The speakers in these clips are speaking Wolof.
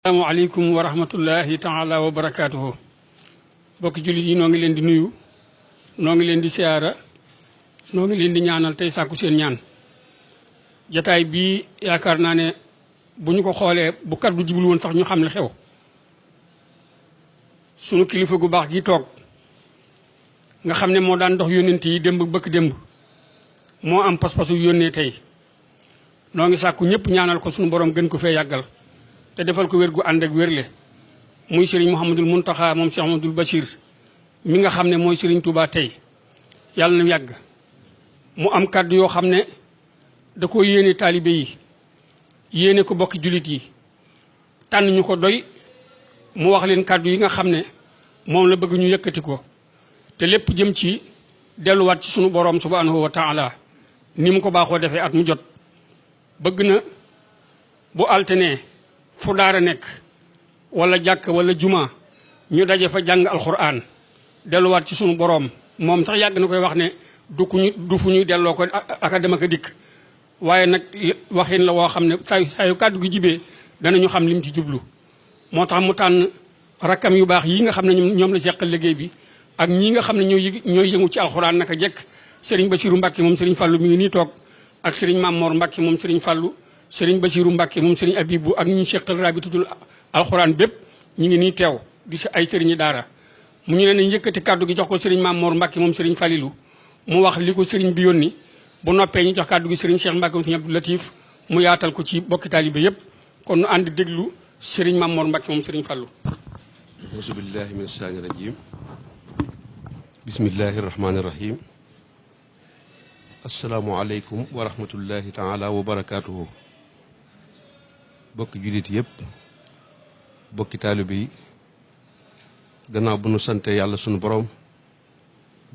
asalaamaaleykum wa rahmatullahi taala wa barakaatuhu bokki jullit yi noo ngi leen di nuyu noo ngi leen di siyaara noo ngi leen di ñaanal tey sàkku seen ñaan jataay bii yaakaar naa ne bu ñu ko xoolee bu kaddu jibul woon sax ñu xam ne xew sunu kilifa gu baax gi toog nga xam ne moo daan dox yónnent yi démb bëkk démb moo am pas-pasu yónnee tey noo ngi sàkku ñëpp ñaanal ko sunu borom gën ko fee yàggal te defal ko wér gu ànd ak wérle muy Serigne Mouhamadul Mountakha moom Cheikh Mouhamadoul Bachir mi nga xam ne mooy Serigne Touba tey yàlla na yàgg mu am kàddu yoo xam ne da ko yéene taalibe yi yéene ko bokki jullit yi tànn ñu ko doy mu wax leen kàddu yi nga xam ne moom la bëgg ñu yëkkati ko te lépp jëm ci delluwaat ci sunu borom subhanahu wa taala ni mu ko baaxoo defee at mu jot bëgg na bu altine fu daara nekk wala jàkk wala juma ñu daje fa jàng alxuraan delluwaat ci sunu boroom moom sax yàgg na koy wax ne du fu ñuy delloo ko ak a dem ak a dikk waaye nag waxin la woo xam ne saa yu kàddu gi jibee danañu xam lim ci jublu moo tax mu tànn rakkam yu baax yi nga xam ne ñoom la seqal liggéey bi ak ñii nga xam ne ñooy yëngu ci alxuraan naka jekk Serigne Bassirou Mbacke moom Serigne Fallou mi ngi nii toog ak Serigne Mamor Mbacke moom Serigne Fallou Serigne Bassirou Mbacke moom Serigne Abibou ak ñi seqal rabitatul alxuraan bépp ñu ngi nii teew di si ay Serigne daara mu ñu leen yëkkati kàddu gi jox ko Serigne Mamor Mbacke moom Serigne Falilou mu wax li ko Serigne bi yónni bu noppee ñu jox kàddu gi Serigne Cheikh Mbacke moom Serigne Abdou Latif mu yaatal ko ci bokki taalibe yëpp kon nu ànd déglu Serigne Mamor Mbacke moom Serigne Fallou. auzu billahi mina shaytaani rajim bismillahi rahmaani rahim asalaamualeykum wa rahmatullahi taala wa barakaatuhu. bokki jullit yëpp bokki taalibe yi gannaaw bu nu sante yàlla sunu borom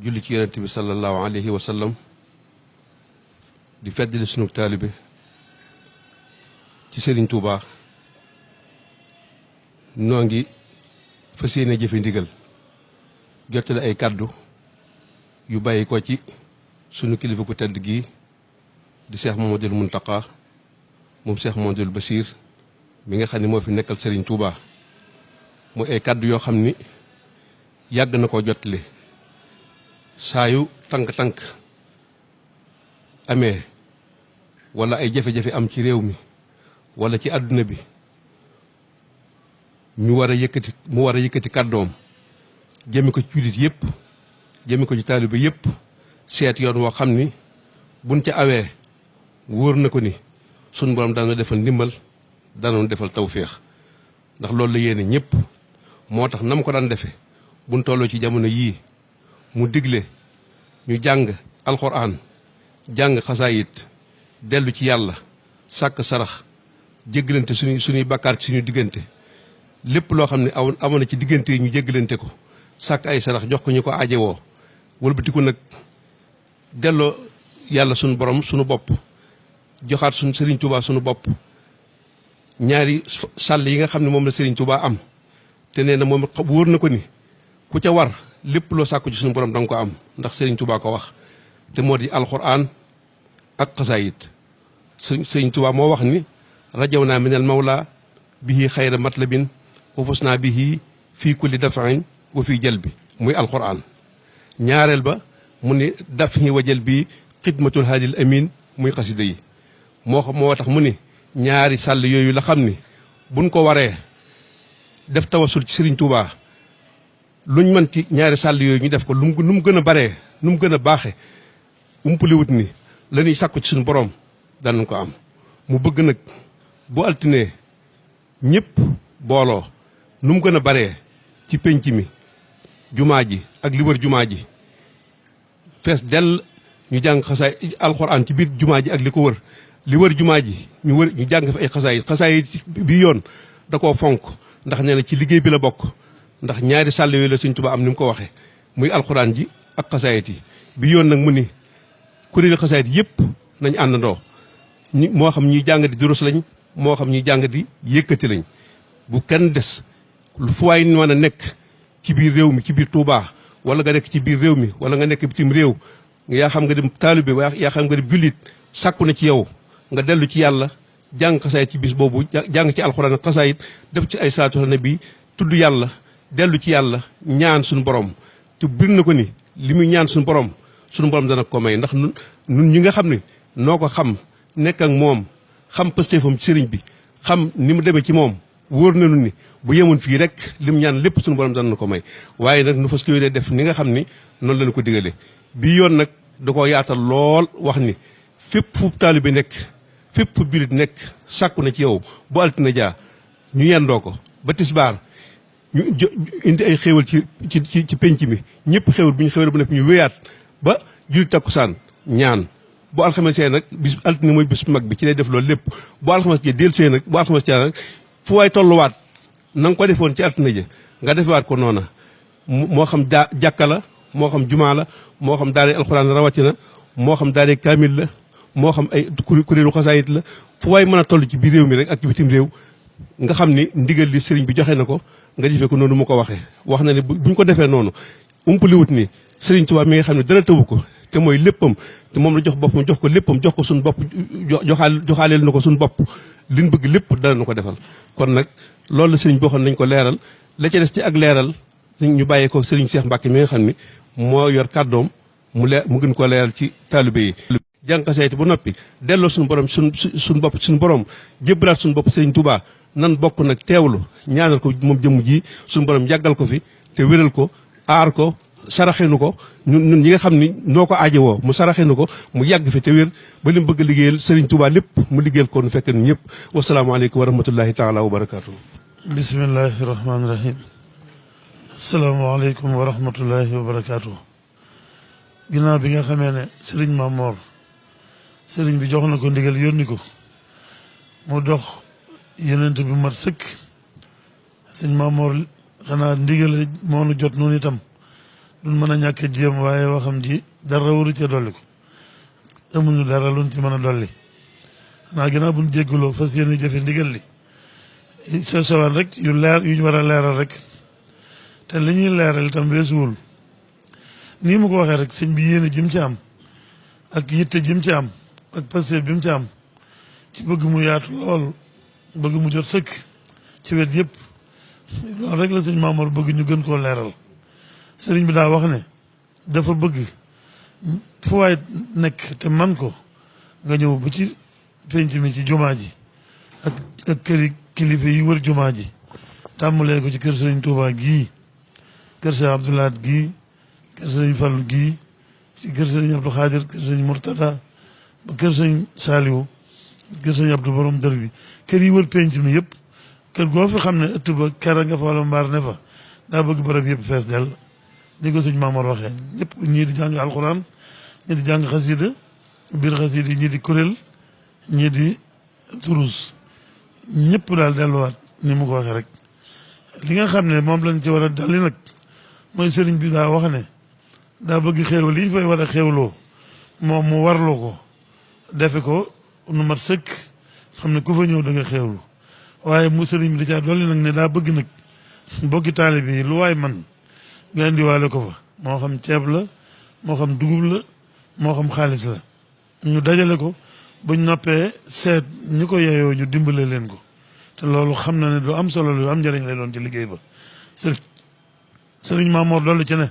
julli ci yonent bi sallallahu alayhi wa sallam di feddali sunu taalibe ci Serigne Touba noo ngi fas yéene jëfe ndigal jottale ay kàddu yu bàyyi ko ci sunu kilifa ku tedd gii di Cheikh Mouhamadoul Mountakha moom Cheikh Mouhamadoul Bachir mi nga xam ne moo fi nekkal Serigne Touba mooy ay kàddu yoo xam ni yàgg na koo jottali saa yu tànk-tànk amee wala ay jafe-jafe am ci réew mi wala ci àdduna bi mu war a yëkkati kàddoom jëme ko ci jullit yëpp jëme ko ci taalibe yëpp seet yoon woo xam ni buñ ca awee wóor na ko ni sunu borom dana defal ndimbal danoon defal tawféex ndax loolu la yéene ñëpp moo tax na mu ko daan defe buñ tolloo ci jamono yii mu digle ñu jàng alxuraan jàng xasaayit dellu ci yàlla sàkk sarax jéggalante suñuy bakkaar ci suñu diggante lépp loo xam ne amoon na ci diggante yi ñu jéggalante ko sàkk ay sarax jox ko ñu ko aajewoo wëlbatiku nag delloo yàlla suñu borom suñu bopp joxaat suñu Serigne Touba suñu bopp ñaari sàll yi nga xam ne moom la Serigne Touba am te nee na moom wóor na ko ni ku ca war lépp loo sàkku ci suñu borom danga ko am ndax Serigne Touba ko wax te moo di alxuraan ak xasaayit Serigne Touba moo wax ni rajaw naa minal mawla bihi xayra matlabin wa fus naa bihi fii kulli dafain wa fii jël bi muy alxuraan ñaareel ba mu ni daf ñi wajal bi xidmatul haadil amin muy xasida yi moo tax mu ni ñaari sàll yooyu la xam ni buñ ko waree def tawasul ci Serigne Touba luñ mën ci ñaari sàll yooyu ñu def ko nu mu gën a baree nu mu gën a baaxe umpaliwut ni la ñuy sàkku ci suñu borom danañ ko am mu bëgg nag bu altinee ñëpp booloo nu mu gën a baree ci penc mi jumaa ji ak li wër jumaa ji fees dell ñu jàng xasaay alxuraan ci biir jumaa ji ak li ko wër li wër jumaa ji ñu jàng fi ay xasaay bi yoon da koo fonk ndax nee na ci liggéey bi la bokk ndax ñaari sàll yooyu la Sëriñ Tuubaa am ni mu ko waxee muy alxuraan ji ak xasaayit yi bi yoon nag mu ni kuréelu xasaayit yëpp nañ àndandoo moo xam ñuy jàng di durus lañ moo xam ñuy jàng di yëkkati lañ bu kenn des fu waay mën a nekk ci biir réew mi ci biir Touba wala nga nekk ci biir réew mi wala nga nekk bitim réew yaa xam nga dem taalibe yaa xam nga dem jullit sàkku na ci yow nga dellu ci yàlla jàng xasaayit ci bis boobu jàng ci alxuraan ak xasaayit def ci ay salaatu ala nabi tudd yàlla dellu ci yàlla ñaan suñu borom te bir na ko ni li muy ñaan suñu borom dana ko may ndax nun ñi nga xam ne noo ko xam nekk ak moom xam pëstéefam ci sëriñ bi xam ni mu demee ci moom wóor nañu ni bu yemoon fii rek lim ñaan lépp suñu borom dana ko may waaye nag nu fas ko yéene def ni nga xam ni noonu lañu ko digale bii yoon nag da koo yaatal lool wax ni fépp fu taalibe nekk fépp fu jullit nekk sàkku na ci yow bu altine jaa ñu yendoo ko ba tisbaar ñu indi ay xéewal ci penc mi ñëpp xéewal bu ñu xéewal bu nekk ñu wéyaat ba jullit takkusaan ñaan bu alxames nag bis altine mooy bis mag bi ci lay def loolu lépp bu alxames jee del see nag bu alxames jee nag fu waay tolluwaat na nga ko defoon ci altine ja nga defewaat ko noona moo xam jàkka la moo xam jumaa la moo xam daare alxuraan rawatina moo xam daare kaamil la moo xam ay kuréelu xasaayit la fu waay mën a toll ci biir réew mi rek ak ci bitim réew nga xam ni ndigal li sëriñ bi joxe na ko nga jëfee ko noonu mu ko waxee wax na ne buñ ko defee noonu umpaliwut ni sëriñ Tuubaa mi nga xam ne dara tëwu ko te mooy léppam te moom la jox boppam jox ko léppam jox ko suñu bopp joxaaleel na ko suñu bopp liñ bëgg lépp dara na ko defal kon nag loolu la sëriñ boo xam nañ ko leeral la ca des ci ak leeral ñu bàyyee ko sëriñ Cheikh Mbacke mi nga xam ni moo yor kàddoom mu gën koo leeral ci taalibe yi jàng xasaayit ba noppi delloo suñu borom suñu borom jébbalaat suñu bopp sëriñ Touba nan bokk nag teewlu ñaanal ko moom jëmm ji suñu borom yàggal ko fi te wéral ko aar ko saraxenu ko ñun ñi nga xam ni noo ko aajowoo mu saraxenu ko mu yàgg fi te wér ba li mu bëgg a liggéeyal sëriñ Touba lépp mu liggéeyal ko nu fekk ni ñëpp wasalaamaaleykum wa rahmatullahi taala wa barakaatu. bismillahi rahmaani rahim. asalaamaaleykum wa rahmatullahi wa barakaatu. ginnaaw bi nga xamee ne sëriñ Mamor sëriñ bi jox na ko ndigal yónni ko mu dox yonent bi mat sëkk sëriñ Mamor xanaa ndigal moo nu jot noonu itam duñ mën a ñàkk a jéem waaye waxam ji dara waru ca dolli ko amuñu dara luñ ci mën a dolli xanaa ginnaaw buñ jégguloo fas yéene jëfe ndigal li sewaan rek yu leer yu ñu war a leeral rek te li ñuy leeral itam weesuwul nii mu ko waxee rek sëñ bi yéene jëm ci am ak yitte jëm ci am ak passé bi mu ci am ci bëgg mu yaatu lool bëgg mu jot sëkk ci wet yëpp loolu rek la sëñ Mamour bëgg ñu gën koo leeral sëriñ bi daa wax ne dafa bëgg fu waay nekk te man ko nga ñëw ba ci penc mi ci jumaa ji ak këri kilifa yi wër jumaa ji tàmbalee ko ci kër sëriñ Touba gii kër Cheikh Abdoulaat gii kër sëriñ Fallu gii ci kër sëriñ Abdou Khadir kër sëriñ Mourtada ba kër sëriñ Saliou kër sëriñ Abdou borom dër bi kër yi wër penc mi yëpp kër goo fi xam ne ëtt ba kera nga fa wala mbaar ne fa daa bëgg barab yëpp fees dell ni ko sëñ Mamour waxee ñëpp ñii di jàng alxuraan ñii di jàng xasida biir xasida yi ñii di kuréel ñii di turus ñëpp daal delluwaat ni mu ko waxee rek li nga xam ne moom lañ ci war a dalli nag mooy sëriñ bi daa wax ne daa bëgg xéew li ñu fay war a xéewloo moom mu warloo ko defe ko nu mat sëkk xam ne ku fa ñëw da nga xéewlu waaye mu sëriñ bi da caa dolli nag ne daa bëgg nag bokki taalibe yi lu waay man nga indiwaale ko fa moo xam ceeb la moo xam dugub la moo xam xaalis la ñu dajale ko buñ noppee seet ñu ko yeyoo ñu dimbale leen ko te loolu xam na ne lu am solo lu am njëriñ lay doon ci liggéey ba sëriñ Mamour dolli ci ne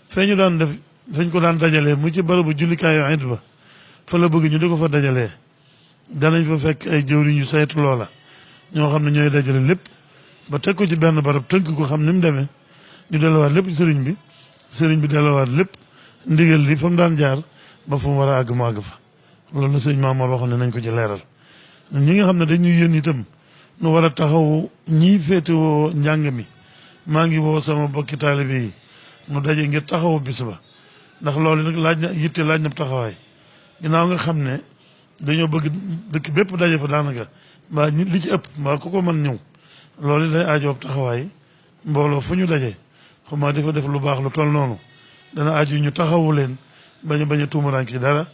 fee ñu daan def fañ ko daan dajalee mu ci barabu jullikaayu it ba fa la bëgg ñu di ko fa dajalee danañ fa fekk ay jëwriñ yu saytu loola ñoo xam ne ñooy dajale lépp ba teg ko ci benn barab tënk ko xam ni mu demee ñu delluwaat lépp ci sëriñ bi delluwaat lépp ndigal li fa mu daan jaar ba fu mu war a àgg mu àgg fa loolu la sëriñ Mamour waxoon ne nañ ko ci leeral ñi nga xam ne dañuy yónni itam nu war a taxaw ñii féetewoo njàng mi maa ngi woo sama bokki taalibe yi nu daje ngir taxawu bis ba ndax loolu nag laaj na yitte laaj na taxawaay ginnaaw nga xam ne dañoo bëgg dëkk bépp daje fa daanaka mbaa li ci ëpp mbaa ku ko mën ñëw loolu day aajoob taxawaay mbooloo fu ñu daje xamaa dafa def lu baax lu toll noonu dana aaju ñu taxawu leen bañ a tuumaraan ci dara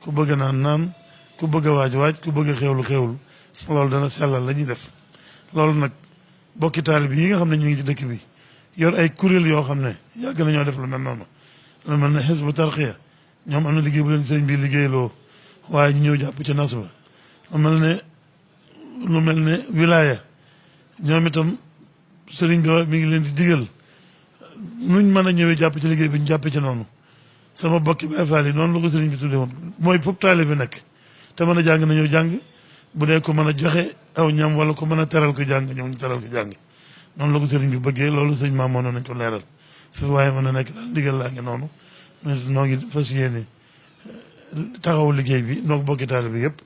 ku bëgg naan ku bëgg a waaj ku bëgg a xewlu loolu dana sellal la ñuy def loolu nag bokki taalib yi nga xam ne ñu ngi ci dëkk bi yor ay kuréel yoo xam ne yàgg nañoo def lu mel noonu lu mel ne Hizbu Tarqiya ñoom am na liggéey bu leen sëñ bi liggéeyloo waaye ñu ñëw jàpp ci nas ba lu mel ne lu mel ne wilaya ñoom itam sëriñ bi mi ngi leen di digal nuñ mën a ñëwee jàpp ci liggéey bi ñu jàppe ci noonu sama bokki Baay Faal yi noonu la ko sëriñ bi tuddee woon mooy foofu taale bi nekk te mën a jàng na ñëw jàng bu dee ko mën a joxe aw ñam wala ko mën a teral ko jàng ñoom ñu teral ko jàng noonu la ko sëriñ bi bëggee loolu sëñ maam moo nañ ko leeral fi waaye mën a nekk daal ndigal laa ngi noonu noo ngi fas yéene taxaw liggéey bi noo bokki taale bi yëpp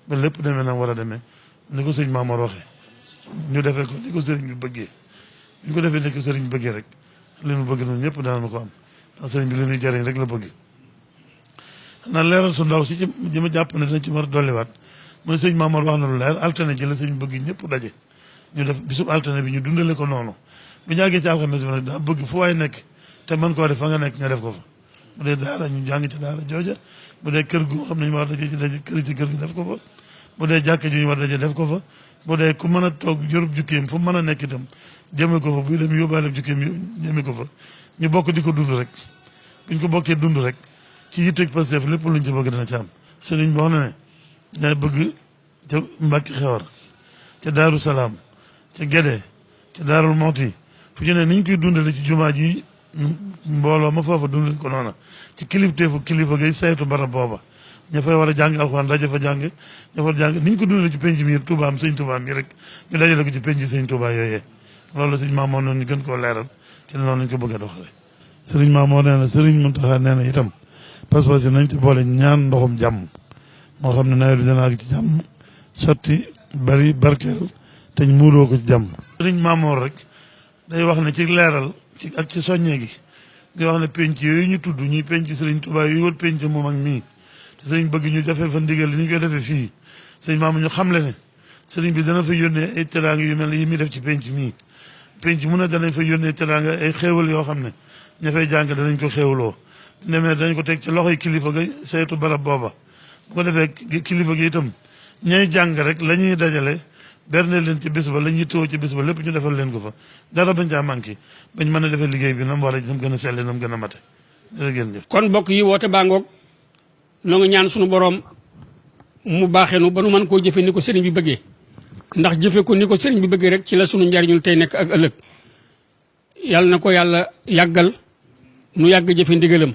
ba lépp demee na war a demee ni ko sëñ Maamoor waxee ñu defee ko ni ko sëriñ bi bëggee ñu ko defee ni ko sëriñ bi bëggee rek li mu bëgg noonu ñëpp danañu ko am ndax sëriñ bi li ñuy jariñ rek la bëgg na leeral su ndaw si ci ma jàpp ne dina ci war a dolliwaat mooy sëñ Maamoor wax na lu leer altine ji la sëñ bëgg ñëpp daje ñu def bisub altine bi ñu dundale ko noonu bu ñu àggee ci alxames bi nag daa bëgg fu waay nekk te mën koo def fa nga nekk nga def ko fa bu dee daara ñu jàng ci daara jooja bu dee kër gu xam ne ñu war daje ci daje kër ci kër gi def ko fa bu dee jàkka ju ñu war daje def ko fa bu dee ku mën a toog jorub jukkeem fu mën a nekk itam jëme ko fa buy dem yóbbaale jukkeem jëme ko fa ñu bokk di ko dund rek buñ ko bokkee dund rek ci yitteeg Pastef lépp luñ ci bëgg dina ci am sëriñ bi wax na ne day bëgg ca Mbàkke Xewar ca Daaru Salaam ca Gédé ca Daarul Mooti fu ñu ne niñ koy dundale ci jumaa ji mbooloo ma foofa dundale ko noona ci kilifteefu kilifa gay saytu barab booba ña fay war a jàng alxuraan daje fa jàng ña fa jàng niñ ko dundale ci penc mi Tuubaa am sëñ Tuubaa mi rek ñu dajale ko ci penc sëñ Tuubaa yooyee loolu sëñ Maamoor noonu ñu gën koo leeral ci noonu lañ ko bëgg a doxale sëriñ Maamoor nee na sëriñ Muntaxa nee na itam pas-pas yi nañ ci boole ñaan ndoxum jàmm moo xam ne nawet bi dana àgg ci jàmm sotti bari barkeel te ñu muuroo ko ci jàmm sëriñ Maamoor rek day wax ne ci leeral ci ak ci soññee gi di wax ne penc yooyu ñu tudd ñuy penc sëriñ Tuubaa yu wër penc moom ak mii te sëriñ bëgg ñu defee fa ndigal li ñu koy defee fii sëriñ Maamoor ñu xamle ne sëriñ bi dana fa yónnee ay teraanga yu mel ne yi muy def ci penc mii penc mu ne danañ fa yónnee teraanga ay xéewal yoo xam ne ña fay jàng danañ ko xéewloo demee dañ ko teg ci loxoy kilifa ga saytu barab booba bu ko defee kilifa gi itam ñay jàng rek la ñuy dajale berne leen ci bés ba la ñuy tëw ci bés ba lépp ñu defal leen ko fa dara bañ caa manqué bañ mën a defee liggéey bi nam war a nam gën a selle nam gën a mate jërëjëf. kon bokk yi woote baa ngoog noo ngi ñaan sunu borom mu baaxee nu ba nu mën koo jëfe ni ko sëriñ bi bëggee ndax jëfe ko ni ko sëriñ bi bëggee rek ci la sunu njariñul tey nekk ak ëllëg yàlla na ko yàlla yàggal nu yàgg jëfe ndigalam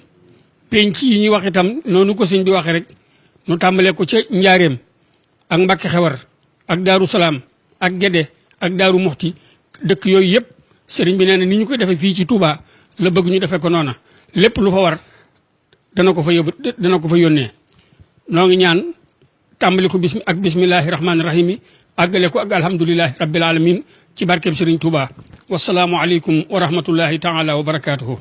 penc yi ñuy wax itam noonu ko sëriñ bi waxee rek nu tàmbalee ko ca Njaareem ak Mbàkke Xewar ak Daaru Salaam ak Gédé ak Daaru Muxti dëkk yooyu yëpp sëriñ bi nee na ni ñu koy defee fii ci Touba la bëgg ñu defee ko noona lépp lu fa war dana ko fa yónnee noo ngi ñaan tàmbali ko ak bismillahi rahmaani rahim yi àggale ko ak alhamdulilahi rabbil alamin ci barkeb sëriñ Touba wasalaamu aleykum wa rahmatullahi taala wa barakaatuhu